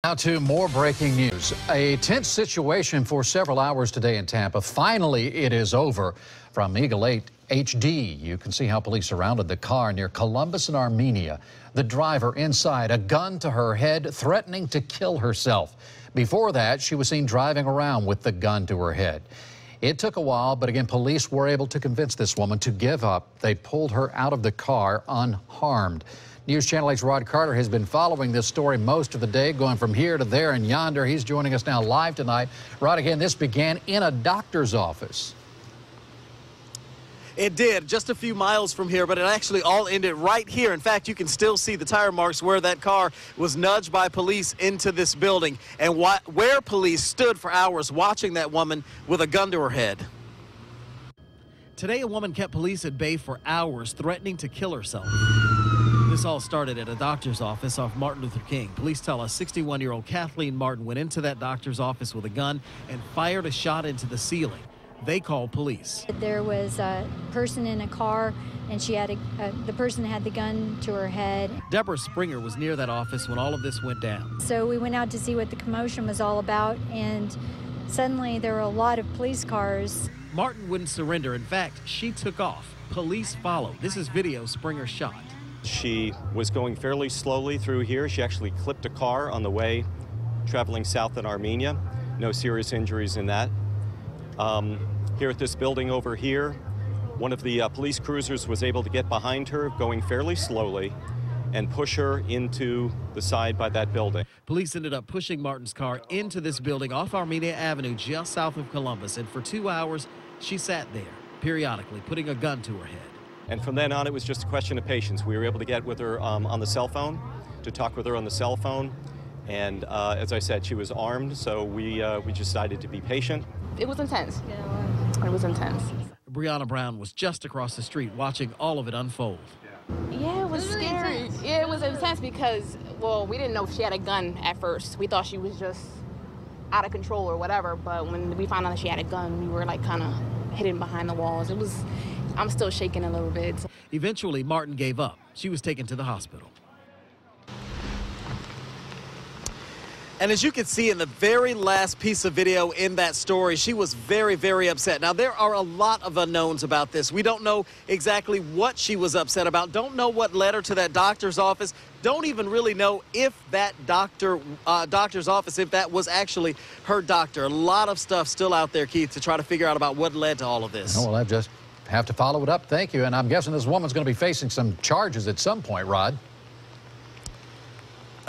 Now to more breaking news. A tense situation for several hours today in Tampa. Finally, it is over. From Eagle 8 HD, you can see how police surrounded the car near Columbus in Armenia. The driver inside, a gun to her head, threatening to kill herself. Before that, she was seen driving around with the gun to her head. It took a while, but again, police were able to convince this woman to give up. They pulled her out of the car unharmed. News Channel 8's Rod Carter has been following this story most of the day, going from here to there and yonder. He's joining us now live tonight. Rod, again, this began in a doctor's office. It did, just a few miles from here, but it actually all ended right here. In fact, you can still see the tire marks where that car was nudged by police into this building, and where police stood for hours watching that woman with a gun to her head. Today, a woman kept police at bay for hours, threatening to kill herself. This all started at a doctor's office off Martin Luther King. Police tell us 61-year-old Kathleen Martin went into that doctor's office with a gun and fired a shot into the ceiling. They called police. There was a person in a car, and she had the person had the gun to her head. Deborah Springer was near that office when all of this went down. So we went out to see what the commotion was all about, and suddenly there were a lot of police cars. Martin wouldn't surrender. In fact, she took off. Police followed. This is video Springer shot. She was going fairly slowly through here. She actually clipped a car on the way traveling south in Armenia. No serious injuries in that. Here at this building over here, one of the police cruisers was able to get behind her, going fairly slowly, and push her into the side by that building. Police ended up pushing Martin's car into this building off Armenia Avenue just south of Columbus, and for 2 hours she sat there, periodically putting a gun to her head. And from then on, it was just a question of patience. We were able to get with her on the cell phone, to talk with her on the cell phone, and as I said, she was armed, so we decided to be patient. It was intense. It was intense. Brianna Brown was just across the street watching all of it unfold. Yeah, it was scary. Yeah, it was intense because, well, we didn't know if she had a gun at first. We thought she was just out of control or whatever, but when we found out that she had a gun, we were like kind of hidden behind the walls. I'm still shaking a little bit. Eventually, Martin gave up. She was taken to the hospital. And as you can see in the very last piece of video in that story, she was very, very upset. Now, there are a lot of unknowns about this. We don't know exactly what she was upset about, don't know what led her to that doctor's office, don't even really know if that doctor's office, if that was actually her doctor. A lot of stuff still out there, Keith, to try to figure out about what led to all of this. Oh, well, I just have to follow it up. Thank you. And I'm guessing this woman's going to be facing some charges at some point, Rod.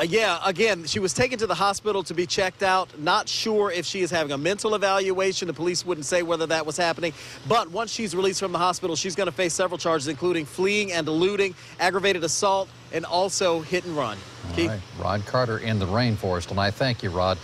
Yeah, again, she was taken to the hospital to be checked out. Not sure if she is having a mental evaluation. The police wouldn't say whether that was happening. But once she's released from the hospital, she's going to face several charges, including fleeing and eluding, aggravated assault, and also hit and run. All right. Rod Carter in the rainforest, and I thank you, Rod.